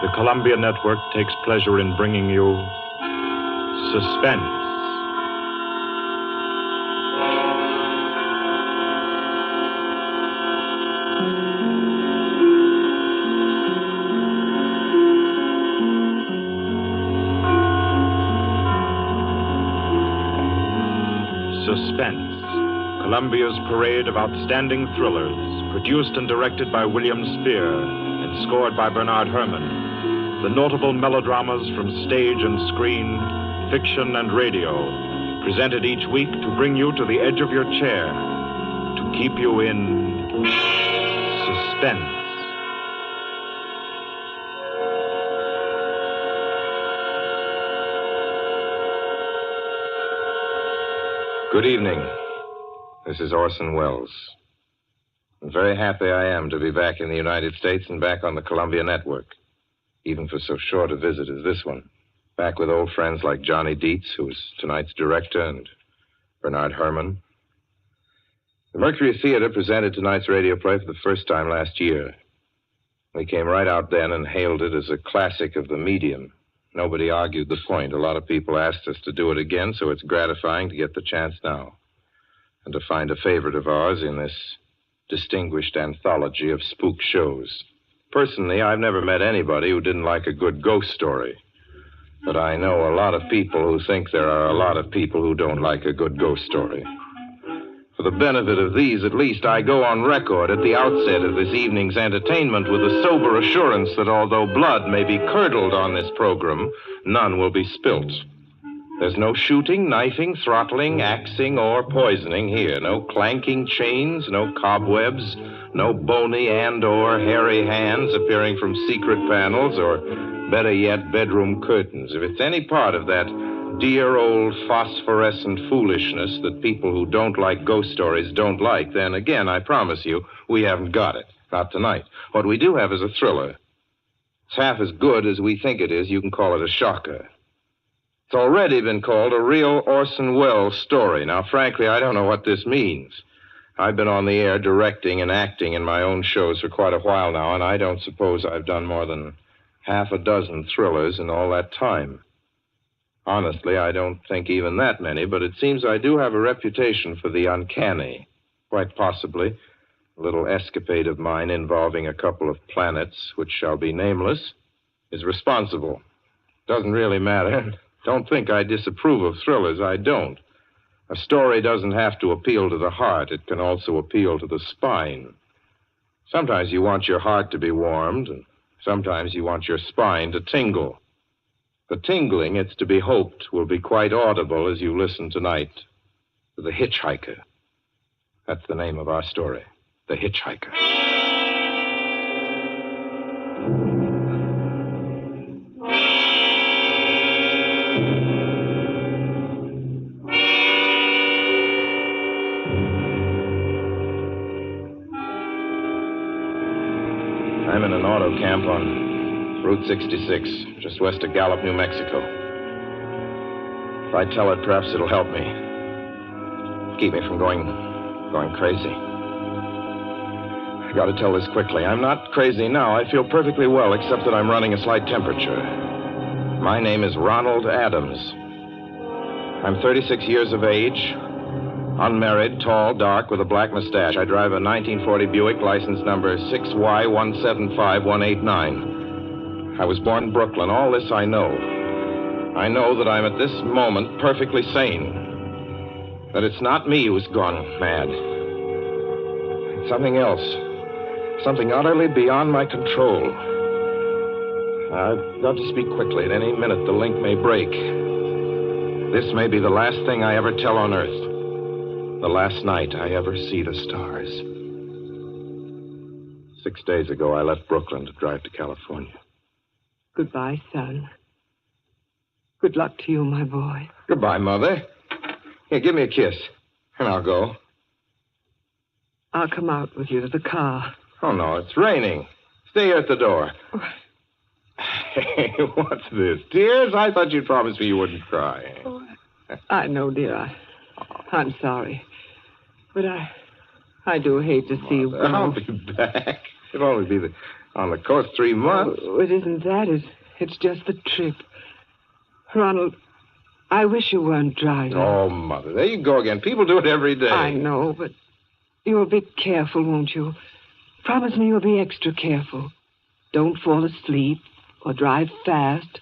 the Columbia Network takes pleasure in bringing you Suspense. Suspense, Columbia's parade of outstanding thrillers, produced and directed by William Spear and scored by Bernard Herrmann. The notable melodramas from stage and screen, fiction and radio, presented each week to bring you to the edge of your chair, to keep you in suspense. Good evening. This is Orson Welles. I'm very happy I am to be back in the United States and back on the Columbia Network, even for so short a visit as this one. Back with old friends like Johnny Dietz, who is tonight's director, and Bernard Herrmann. The Mercury Theater presented tonight's radio play for the first time last year. We came right out then and hailed it as a classic of the medium. Nobody argued the point. A lot of people asked us to do it again, so it's gratifying to get the chance now and to find a favorite of ours in this distinguished anthology of spook shows. Personally, I've never met anybody who didn't like a good ghost story, but I know a lot of people who think there are a lot of people who don't like a good ghost story. For the benefit of these, at least, I go on record at the outset of this evening's entertainment with the sober assurance that although blood may be curdled on this program, none will be spilt. There's no shooting, knifing, throttling, axing, or poisoning here. No clanking chains, no cobwebs, no bony and or hairy hands appearing from secret panels, or better yet, bedroom curtains. If it's any part of that dear old phosphorescent foolishness that people who don't like ghost stories don't like, then again, I promise you, we haven't got it. Not tonight. What we do have is a thriller. It's half as good as we think it is. You can call it a shocker. It's already been called a real Orson Welles story. Now, frankly, I don't know what this means. I've been on the air directing and acting in my own shows for quite a while now, and I don't suppose I've done more than half a dozen thrillers in all that time. Honestly, I don't think even that many, but it seems I do have a reputation for the uncanny. Quite possibly, a little escapade of mine involving a couple of planets, which shall be nameless, is responsible. Doesn't really matter. Don't think I disapprove of thrillers. I don't. A story doesn't have to appeal to the heart. It can also appeal to the spine. Sometimes you want your heart to be warmed, and sometimes you want your spine to tingle. The tingling, it's to be hoped, will be quite audible as you listen tonight to The Hitchhiker. That's the name of our story, The Hitchhiker. I'm in an auto camp on Route 66, just west of Gallup, New Mexico. If I tell it, perhaps it'll help me. Keep me from going crazy. I gotta tell this quickly. I'm not crazy now. I feel perfectly well, except that I'm running a slight temperature. My name is Ronald Adams. I'm 36 years of age, unmarried, tall, dark, with a black mustache. I drive a 1940 Buick, license number 6Y175189. I was born in Brooklyn. All this I know. I know that I'm at this moment perfectly sane. That it's not me who's gone mad. It's something else. Something utterly beyond my control. I've got to speak quickly. At any minute, the link may break. This may be the last thing I ever tell on Earth. The last night I ever see the stars. 6 days ago, I left Brooklyn to drive to California. Goodbye, son. Good luck to you, my boy. Goodbye, Mother. Here, give me a kiss, and I'll go. I'll come out with you to the car. Oh, no, it's raining. Stay here at the door. Hey, what's this? Tears? I thought you'd promised me you wouldn't cry. Oh, I know, dear. I'm sorry. But I do hate to see you go. I'll be back. It'll only be on the coast 3 months. Oh, it isn't that. It's just the trip. Ronald, I wish you weren't driving. Oh, Mother, there you go again. People do it every day. I know, but you'll be careful, won't you? Promise me you'll be extra careful. Don't fall asleep or drive fast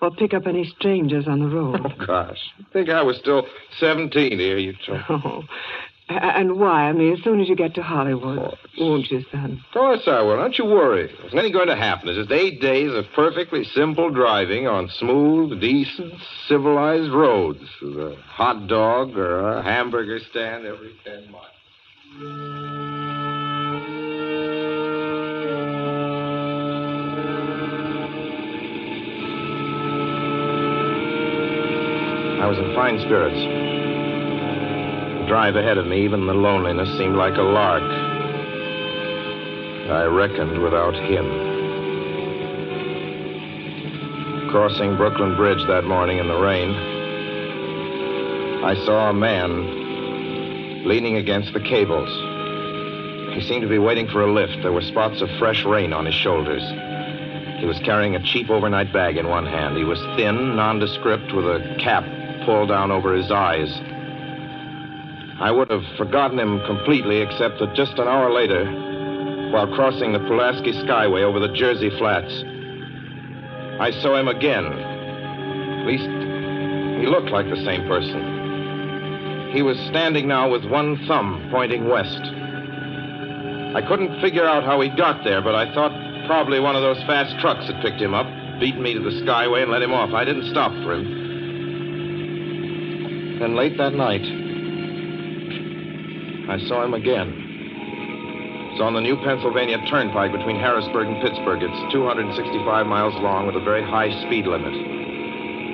or pick up any strangers on the road. Oh, gosh. I think I was still 17 here, you told me. Oh. And wire me as soon as you get to Hollywood. Won't you, son? Of course I will. Don't you worry. There's nothing going to happen. It's just 8 days of perfectly simple driving on smooth, decent, civilized roads with a hot dog or a hamburger stand every 10 miles. I was in fine spirits. The drive ahead of me, even the loneliness, seemed like a lark. I reckoned without him. Crossing Brooklyn Bridge that morning in the rain, I saw a man leaning against the cables. He seemed to be waiting for a lift. There were spots of fresh rain on his shoulders. He was carrying a cheap overnight bag in one hand. He was thin, nondescript, with a cap pulled down over his eyes. I would have forgotten him completely, except that just an hour later, while crossing the Pulaski Skyway over the Jersey Flats, I saw him again. At least, he looked like the same person. He was standing now with one thumb pointing west. I couldn't figure out how he got there, but I thought probably one of those fast trucks had picked him up, beaten me to the Skyway, and let him off. I didn't stop for him. Then late that night, I saw him again. It's on the new Pennsylvania Turnpike between Harrisburg and Pittsburgh. It's 265 miles long with a very high speed limit.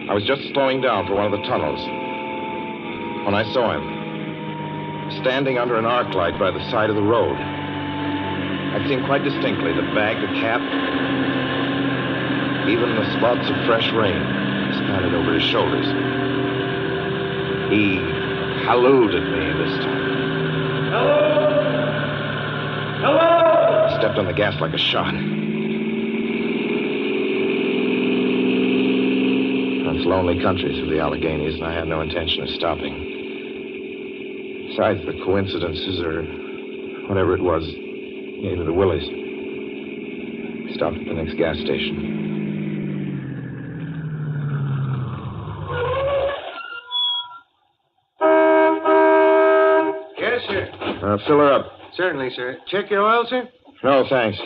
I was just slowing down for one of the tunnels when I saw him, standing under an arc light by the side of the road. I'd seen quite distinctly the bag, the cap, even the spots of fresh rain spattered over his shoulders. He hallooed at me this time. Hello! Hello! I stepped on the gas like a shot. That's lonely country through the Alleghenies, and I had no intention of stopping. Besides, the coincidences, or whatever it was, gave me the willies. I stopped at the next gas station. Yes, sir. Fill her up. Certainly, sir. Check your oil, sir? No, thanks.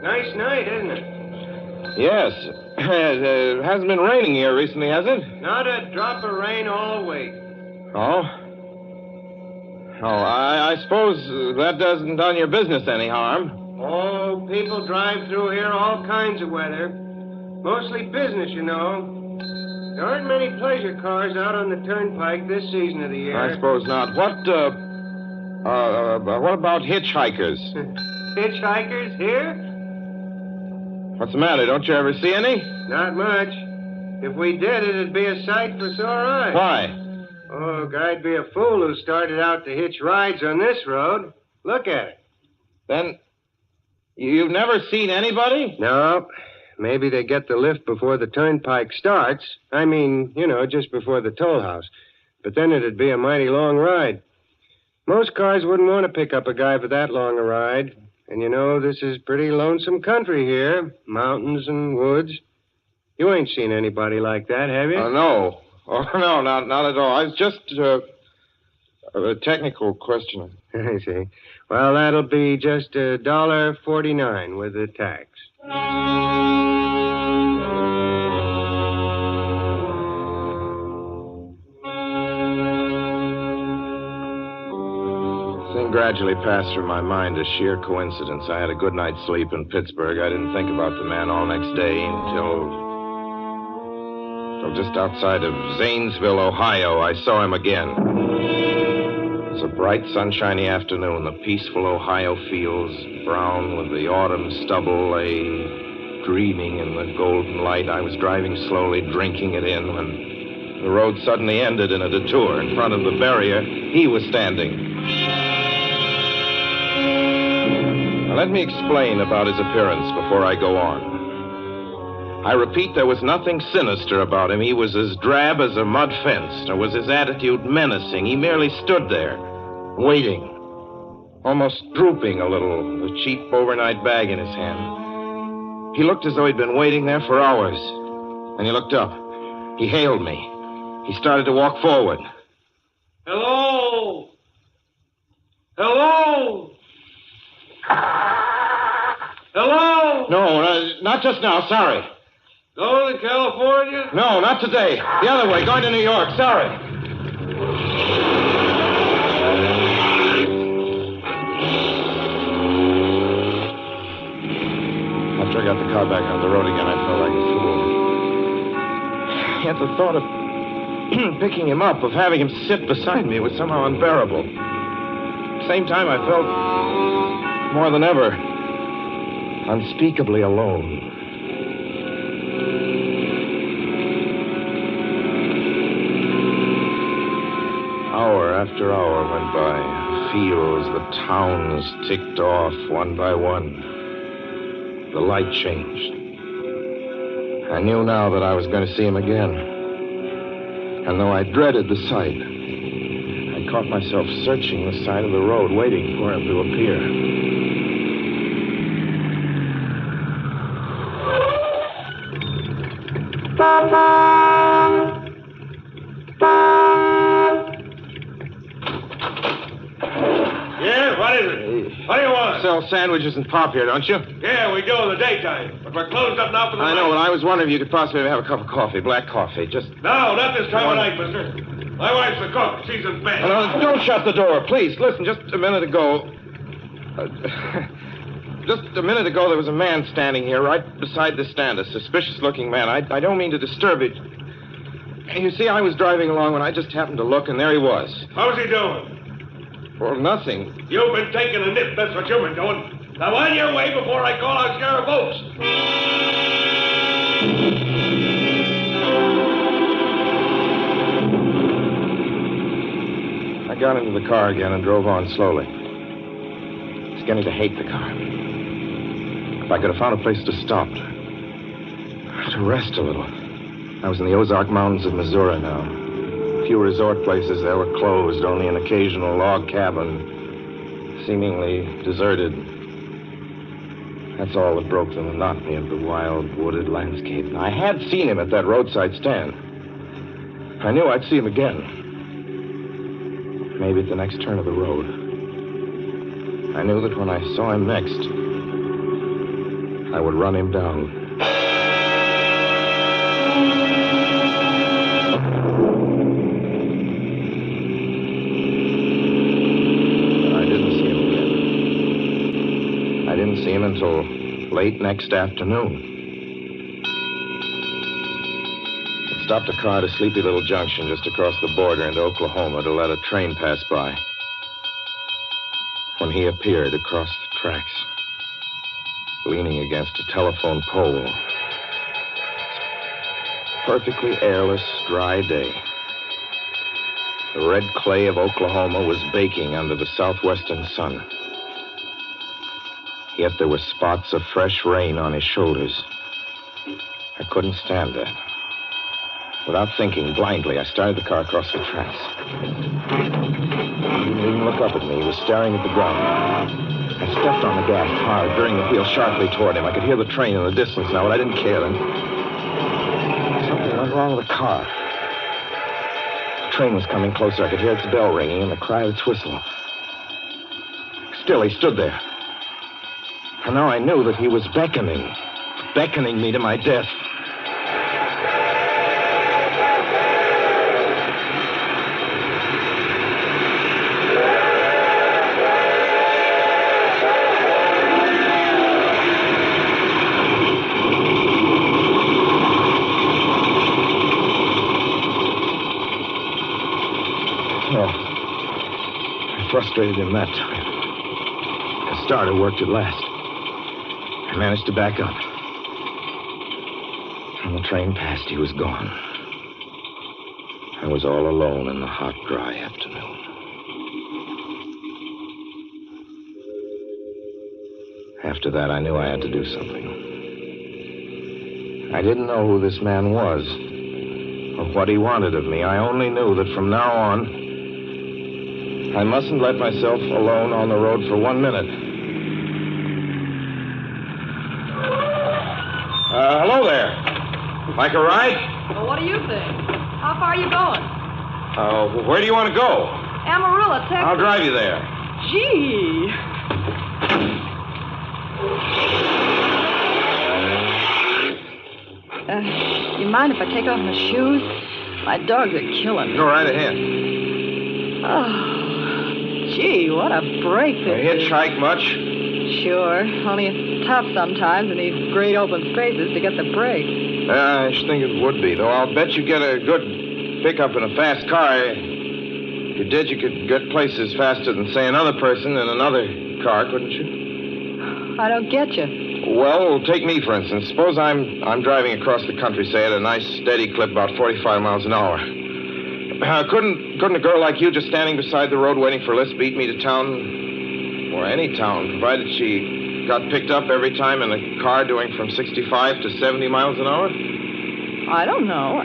Nice night, isn't it? Yes. It hasn't been raining here recently, has it? Not a drop of rain all week. Oh? Oh, I suppose that doesn't done your business any harm. Oh, people drive through here all kinds of weather. Mostly business, you know. There aren't many pleasure cars out on the turnpike this season of the year. I suppose not. What about hitchhikers? Hitchhikers here? What's the matter? Don't you ever see any? Not much. If we did, it'd be a sight for sore eyes. Why? Oh, I'd be a fool who started out to hitch rides on this road. Look at it. Then, you've never seen anybody? No. Maybe they get the lift before the turnpike starts. I mean, you know, just before the toll house. But then it'd be a mighty long ride. Most cars wouldn't want to pick up a guy for that long a ride. And, you know, this is pretty lonesome country here. Mountains and woods. You ain't seen anybody like that, have you? No. Oh, no, not at all. It's just a technical question. I see. Well, that'll be just $1.49 with the tax. The thing gradually passed through my mind as sheer coincidence. I had a good night's sleep in Pittsburgh. I didn't think about the man all next day until just outside of Zanesville, Ohio, I saw him again. It was a bright, sunshiny afternoon. The peaceful Ohio fields, brown with the autumn stubble, lay dreaming in the golden light. I was driving slowly, drinking it in, when The road suddenly ended in a detour. In front of the barrier, he was standing. Now, let me explain about his appearance before I go on. I repeat, there was nothing sinister about him. He was as drab as a mud fence, nor was his attitude menacing. He merely stood there, waiting, almost drooping a little, a cheap overnight bag in his hand. He looked as though he'd been waiting there for hours. And he looked up. He hailed me. He started to walk forward. Hello? Hello? Hello? No, not just now. Sorry. Going to California? No, not today. The other way, going to New York. Sorry. After I got the car back on the road again, I felt like a fool. Yet the thought of picking him up, of having him sit beside me, was somehow unbearable. At the same time, I felt, more than ever, unspeakably alone. Hour after hour went by. The fields, the towns ticked off one by one. The light changed. I knew now that I was going to see him again. And though I dreaded the sight, I caught myself searching the side of the road, waiting for him to appear. Yeah, what is it? What do you want? Sell sandwiches and pop here, don't you? Yeah, we do in the daytime. But we're closed up now for the I night. know, but I was wondering if you could possibly have a cup of coffee, black coffee, just... No, not this time of night, mister. My wife's the cook. She's in bed. No, don't shut the door, please. Listen, just a minute ago... just a minute ago, there was a man standing here right beside the stand, a suspicious-looking man. I don't mean to disturb it. You see, I was driving along when I just happened to look, and there he was. How's he doing? Well, nothing. You've been taking a nip. That's what you've been doing. Now, on your way before I call out Sheriff Oates. I got into the car again and drove on slowly. I was beginning to hate the car. If I could have found a place to stop, to rest a little. I was in the Ozark Mountains of Missouri now. A few resort places there were closed, only an occasional log cabin, seemingly deserted. That's all that broke the monotony of the wild, wooded landscape. I had seen him at that roadside stand. I knew I'd see him again. Maybe at the next turn of the road. I knew that when I saw him next, I would run him down. See him until late next afternoon. I stopped a car at a sleepy little junction just across the border into Oklahoma to let a train pass by. When he appeared across the tracks, leaning against a telephone pole. Perfectly airless, dry day. The red clay of Oklahoma was baking under the southwestern sun. Yet there were spots of fresh rain on his shoulders. I couldn't stand that. Without thinking, blindly, I started the car across the tracks. He didn't even look up at me. He was staring at the ground. I stepped on the gas hard, veering the wheel sharply toward him. I could hear the train in the distance now, but I didn't care. And something went wrong with the car. The train was coming closer. I could hear its bell ringing and the cry of its whistle. Still, he stood there. And now I knew that he was beckoning me to my death. Well, I frustrated him that time. The starter worked at last. I managed to back up. When the train passed, he was gone. I was all alone in the hot, dry afternoon. After that, I knew I had to do something. I didn't know who this man was or what he wanted of me. I only knew that from now on, I mustn't let myself alone on the road for 1 minute. Hello there. Like a ride? Well, what do you think? How far are you going? Where do you want to go? Amarillo, Texas. I'll drive you there. Gee. You mind if I take off my shoes? My dogs are killing me. Go right ahead. Oh, gee, what a break You this is. hitchhike much? Sure, only it's tough sometimes in these great open spaces to get the break. I should think it would be, though I'll bet you get a good pickup in a fast car. If you did, you could get places faster than, say, another person in another car, couldn't you? I don't get you. Well, take me, for instance. Suppose I'm driving across the country, say, at a nice, steady clip, about 45 miles an hour. Couldn't a girl like you just standing beside the road waiting for a lift beat me to town? Or any town, provided she got picked up every time in a car doing from 65 to 70 miles an hour? I don't know.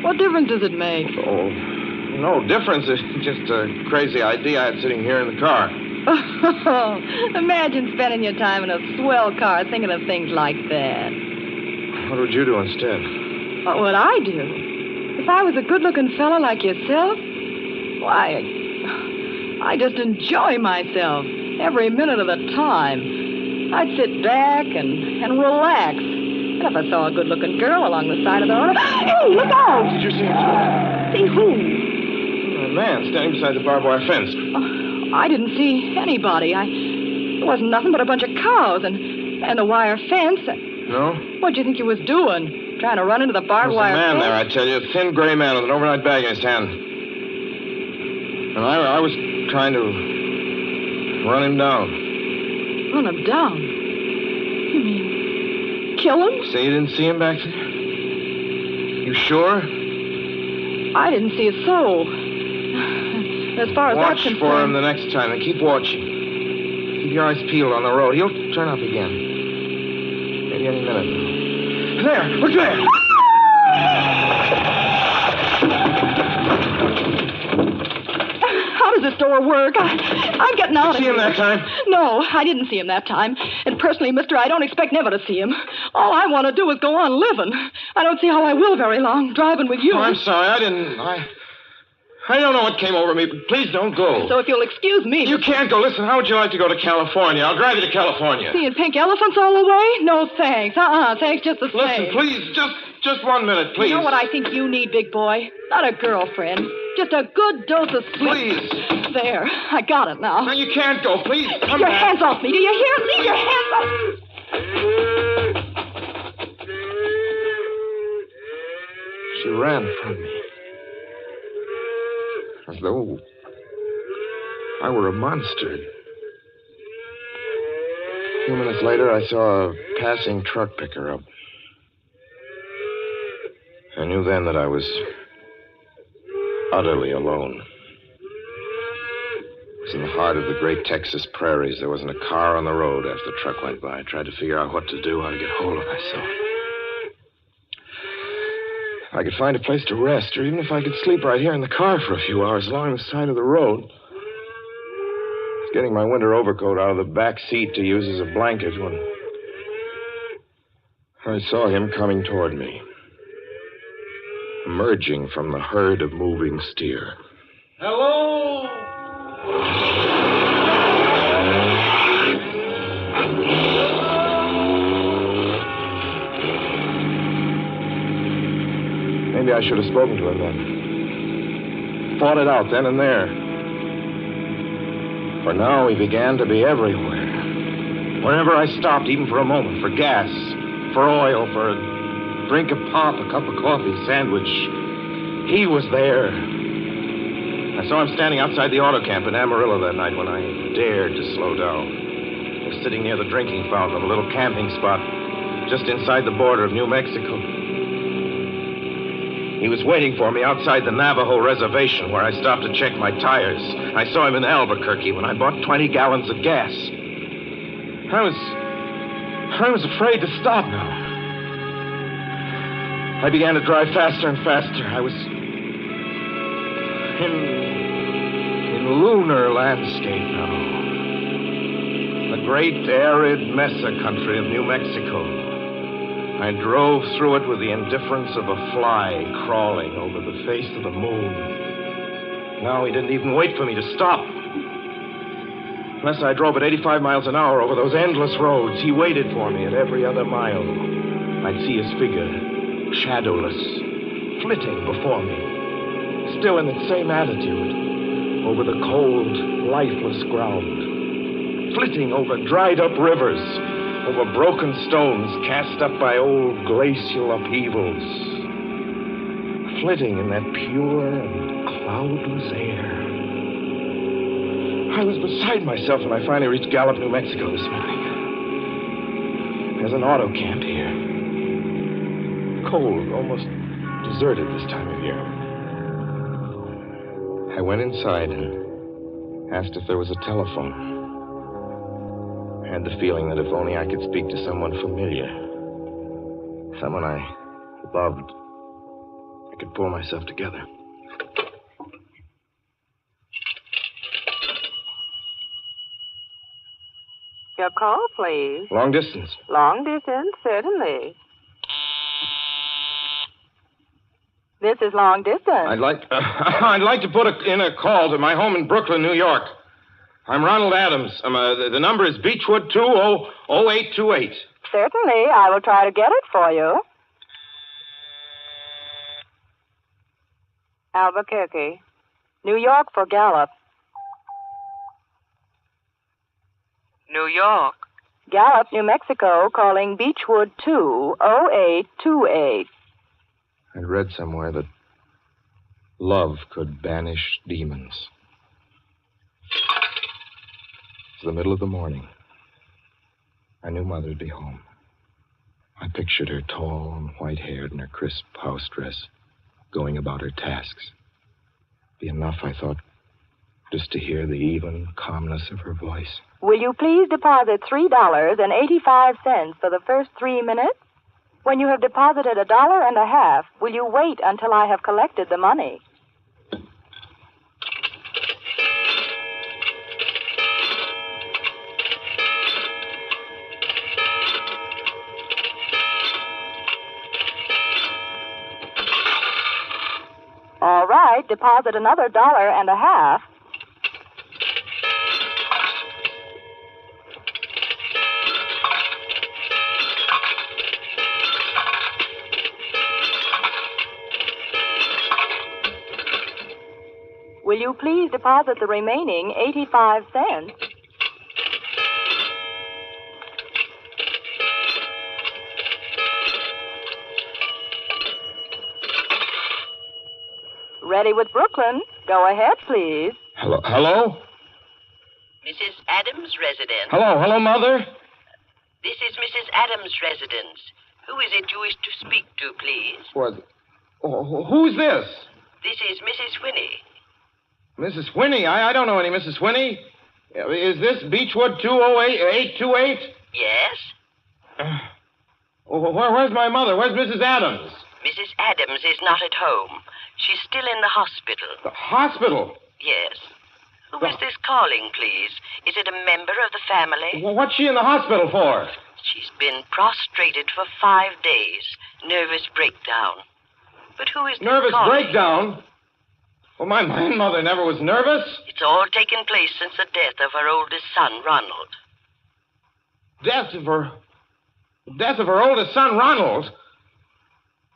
What difference does it make? Oh, no difference. It's just a crazy idea I had sitting here in the car. Imagine spending your time in a swell car thinking of things like that. What would you do instead? What would I do? If I was a good-looking fellow like yourself, why, I just enjoy myself every minute of the time. I'd sit back and relax. And if I saw a good-looking girl along the side of the road, hey, look out! Did you see him? See who? A man standing beside the barbed wire fence. I didn't see anybody. It wasn't nothing but a bunch of cows and a wire fence. No? What'd you think you was doing? Trying to run into the barbed There's wire a man fence? there, I tell you. A thin gray man with an overnight bag in his hand. And I was trying to run him down. Run him down? You mean kill him? Say you didn't see him back there? You sure? I didn't see a soul. As far as Watch that's concerned... for him the next time and keep watching. Keep your eyes peeled on the road. He'll turn up again. Maybe any minute now. There! Look there! How does this door work? I'm getting out of See here. him that time? No, I didn't see him that time. And personally, mister, I don't expect never to see him. All I want to do is go on living. I don't see how I will very long, driving with you. Oh, I'm sorry. I don't know what came over me, but please don't go. So if you'll excuse me... You can't go. Listen, how would you like to go to California? I'll drive you to California. Seeing pink elephants all the way? No, thanks. Thanks just the same. Listen, please, just 1 minute, please. You know what I think you need, big boy? Not a girlfriend. Just a good dose of sweet... Please. There. I got it now. No, you can't go. Please, Leave come your back. hands off me. Do you hear? Leave your hands off... She ran from me. As though I were a monster. A few minutes later, I saw a passing truck pick her up. I knew then that I was utterly alone. It was in the heart of the great Texas prairies. There wasn't a car on the road after the truck went by. I tried to figure out what to do, how to get hold of myself. If I could find a place to rest, or even if I could sleep right here in the car for a few hours along the side of the road. I was getting my winter overcoat out of the back seat to use as a blanket when I saw him coming toward me, emerging from the herd of moving steer. Hello? Maybe I should have spoken to him then. Fought it out then and there. For now, he began to be everywhere. Wherever I stopped, even for a moment, for gas, for oil, for a drink of pop, a cup of coffee, sandwich, he was there. I saw him standing outside the auto camp in Amarillo that night when I dared to slow down. He was sitting near the drinking fountain of a little camping spot just inside the border of New Mexico. He was waiting for me outside the Navajo reservation where I stopped to check my tires. I saw him in Albuquerque when I bought 20 gallons of gas. I was afraid to stop now. I began to drive faster and faster. I was in lunar landscape now. The great arid mesa country of New Mexico. I drove through it with the indifference of a fly crawling over the face of the moon. Now he didn't even wait for me to stop. Unless I drove at 85 miles an hour over those endless roads, he waited for me at every other mile. I'd see his figure, shadowless, flitting before me, still in its same attitude, over the cold, lifeless ground. Flitting over dried-up rivers, over broken stones cast up by old glacial upheavals. Flitting in that pure and cloudless air. I was beside myself when I finally reached Gallup, New Mexico this morning. There's an auto camp here. Cold, almost deserted this time of year. I went inside and asked if there was a telephone. I had the feeling that if only I could speak to someone familiar, someone I loved, I could pull myself together. Your call, please. Long distance. Long distance, certainly. This is long distance. I'd like to put in a call to my home in Brooklyn, New York. I'm Ronald Adams. The number is Beechwood 200828. Certainly, I will try to get it for you. Albuquerque. New York for Gallup. New York. Gallup, New Mexico, calling Beechwood 20828. I'd read somewhere that love could banish demons. It was the middle of the morning. I knew Mother'd be home. I pictured her tall and white-haired in her crisp house dress, going about her tasks. Be enough, I thought, just to hear the even calmness of her voice. Will you please deposit $3.85 for the first 3 minutes? When you have deposited $1.50, will you wait until I have collected the money? All right, deposit another $1.50. Will you please deposit the remaining 85 cents? Ready with Brooklyn. Go ahead, please. Hello? Hello? Mrs. Adams' residence. Hello, Mother? This is Mrs. Adams' residence. Who is it you wish to speak to, please? What? Oh, who's this? This is Mrs. Winnie. Mrs. Winnie? I don't know any Mrs. Winnie. Is this Beechwood 20828? Yes? Where's my mother? Where's Mrs. Adams? Mrs. Adams is not at home. She's still in the hospital. The hospital? Yes. Who is this calling, please? Is it a member of the family? Well, what's she in the hospital for? She's been prostrated for 5 days. Nervous breakdown. But who is this Nervous calling? breakdown? Well, my mother never was nervous. It's all taken place since the death of her oldest son, Ronald. Death of her oldest son, Ronald?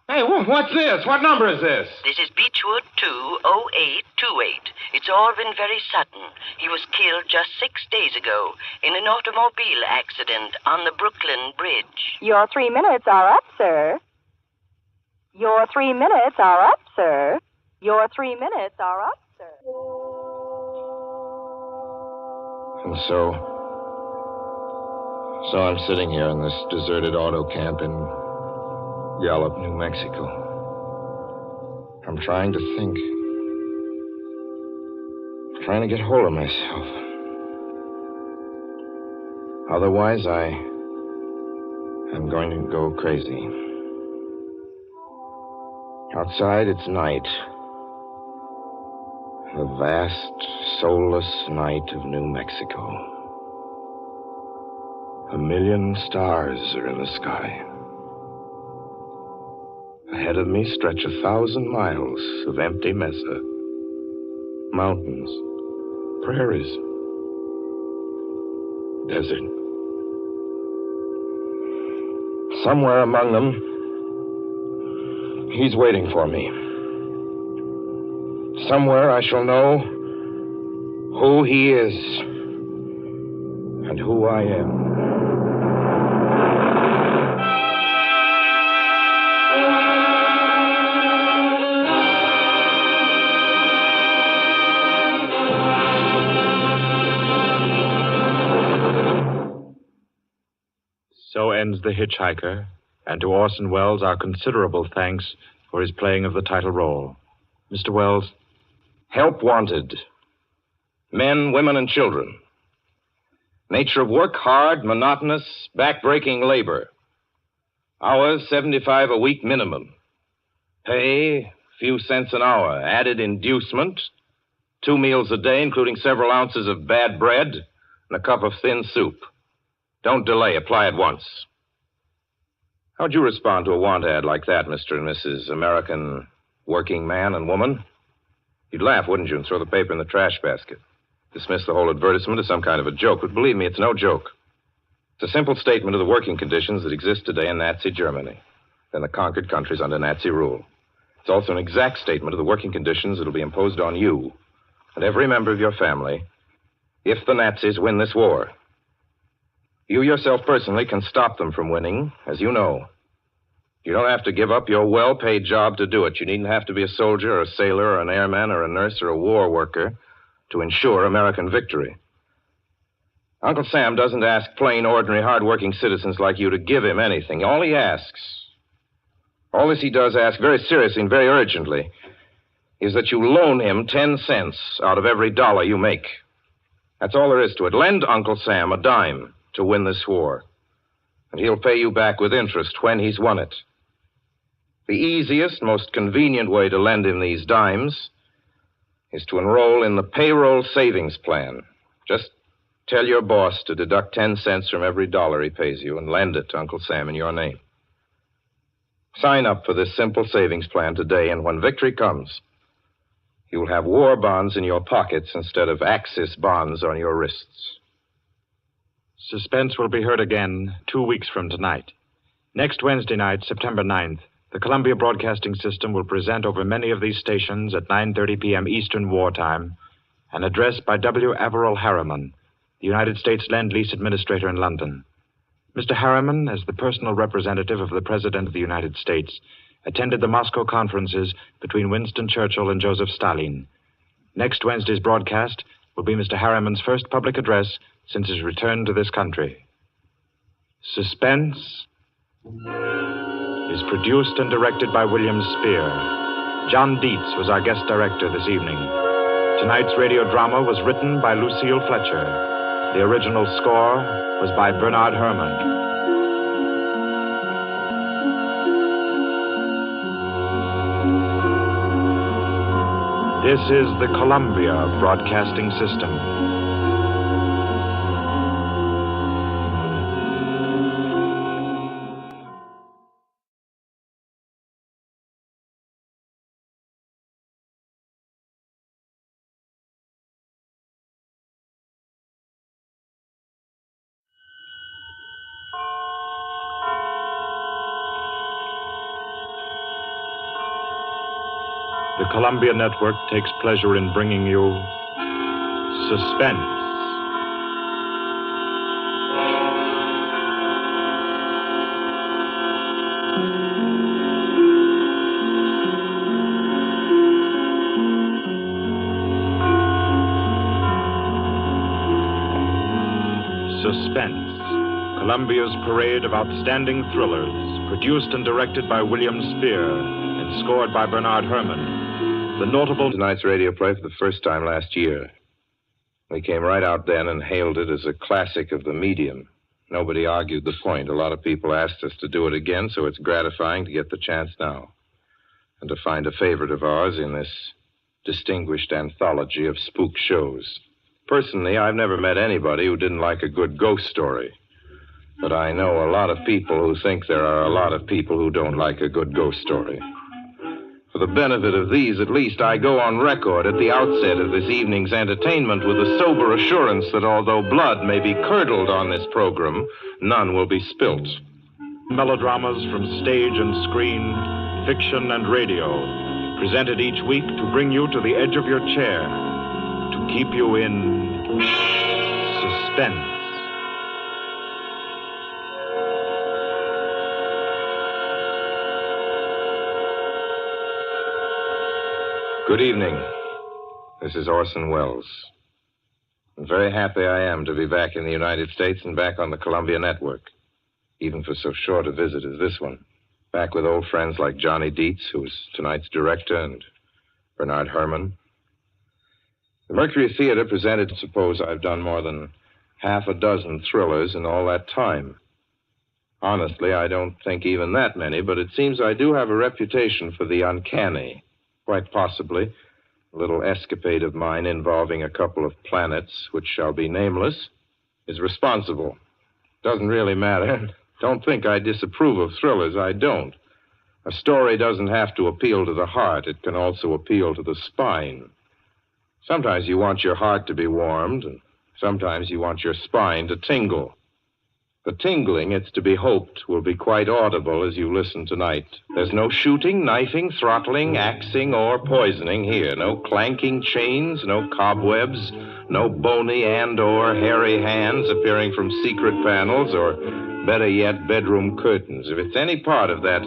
Hey, what's this? What number is this? This is Beechwood 20828. It's all been very sudden. He was killed just 6 days ago in an automobile accident on the Brooklyn Bridge. Your 3 minutes are up, sir. Your 3 minutes are up, sir. Your 3 minutes are up, sir. And so I'm sitting here in this deserted auto camp in Gallup, New Mexico. I'm trying to think. Trying to get hold of myself. Otherwise, I'm going to go crazy. Outside, it's night. The vast, soulless night of New Mexico. 1 million stars are in the sky. Ahead of me stretch 1,000 miles of empty mesa. Mountains, prairies, desert. Somewhere among them, he's waiting for me. Somewhere I shall know who he is and who I am. So ends The Hitchhiker, and to Orson Welles our considerable thanks for his playing of the title role. Mr. Welles? Help wanted. Men, women, and children. Nature of work, hard, monotonous, back-breaking labor. Hours, 75 a week minimum. Pay, few cents an hour. Added inducement, 2 meals a day, including several ounces of bad bread and a cup of thin soup. Don't delay. Apply at once. How'd you respond to a want ad like that, Mr. and Mrs. American working man and woman? You'd laugh, wouldn't you, and throw the paper in the trash basket. Dismiss the whole advertisement as some kind of a joke. But believe me, it's no joke. It's a simple statement of the working conditions that exist today in Nazi Germany and the conquered countries under Nazi rule. It's also an exact statement of the working conditions that will be imposed on you and every member of your family if the Nazis win this war. You yourself personally can stop them from winning, as you know. You don't have to give up your well-paid job to do it. You needn't have to be a soldier or a sailor or an airman or a nurse or a war worker to ensure American victory. Uncle Sam doesn't ask plain, ordinary, hard-working citizens like you to give him anything. All he does ask very seriously and very urgently is that you loan him 10 cents out of every dollar you make. That's all there is to it. Lend Uncle Sam a dime to win this war, and he'll pay you back with interest when he's won it. The easiest, most convenient way to lend him these dimes is to enroll in the payroll savings plan. Just tell your boss to deduct 10 cents from every dollar he pays you and lend it to Uncle Sam in your name. Sign up for this simple savings plan today, and when victory comes, you'll have war bonds in your pockets instead of Axis bonds on your wrists. Suspense will be heard again 2 weeks from tonight. Next Wednesday night, September 9th, the Columbia Broadcasting System will present over many of these stations at 9:30 p.m. Eastern Wartime an address by W. Averill Harriman, the United States Lend-Lease Administrator in London. Mr. Harriman, as the personal representative of the President of the United States, attended the Moscow conferences between Winston Churchill and Joseph Stalin. Next Wednesday's broadcast will be Mr. Harriman's first public address since his return to this country. Suspense is produced and directed by William Spear. John Dietz was our guest director this evening. Tonight's radio drama was written by Lucille Fletcher. The original score was by Bernard Herrmann. This is the Columbia Broadcasting System. The Columbia Network takes pleasure in bringing you Suspense. Suspense, Columbia's parade of outstanding thrillers, produced and directed by William Spear and scored by Bernard Herrmann. The notable tonight's radio play for the first time last year. We came right out then and hailed it as a classic of the medium. Nobody argued the point. A lot of people asked us to do it again, so it's gratifying to get the chance now. And to find a favorite of ours in this distinguished anthology of spook shows. Personally, I've never met anybody who didn't like a good ghost story. But I know a lot of people who think there are a lot of people who don't like a good ghost story. For the benefit of these, at least, I go on record at the outset of this evening's entertainment with the sober assurance that although blood may be curdled on this program, none will be spilt. melodramas from stage and screen, fiction and radio, presented each week to bring you to the edge of your chair, to keep you in suspense. Good evening. This is Orson Welles. I'm very happy I am to be back in the United States and back on the Columbia Network, even for so short a visit as this one. Back with old friends like Johnny Dietz, who's tonight's director, and Bernard Herrmann. The Mercury Theater presented, suppose I've done more than half a dozen thrillers in all that time. Honestly, I don't think even that many, but it seems I do have a reputation for the uncanny. Quite possibly, a little escapade of mine involving a couple of planets, which shall be nameless, is responsible. Doesn't really matter. Don't think I disapprove of thrillers. I don't. A story doesn't have to appeal to the heart. It can also appeal to the spine. Sometimes you want your heart to be warmed, and sometimes you want your spine to tingle. The tingling, it's to be hoped, will be quite audible as you listen tonight. There's no shooting, knifing, throttling, axing, or poisoning here. No clanking chains, no cobwebs, no bony and/or hairy hands appearing from secret panels, or, better yet, bedroom curtains. If it's any part of that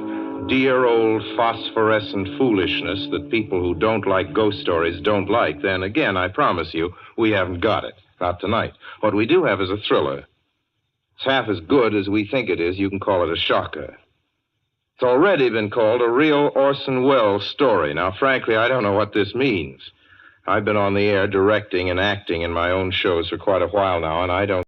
dear old phosphorescent foolishness that people who don't like ghost stories don't like, then again, I promise you, we haven't got it. Not tonight. What we do have is a thriller. It's half as good as we think it is. You can call it a shocker. It's already been called a real Orson Welles story. Now, frankly, I don't know what this means. I've been on the air directing and acting in my own shows for quite a while now, and I don't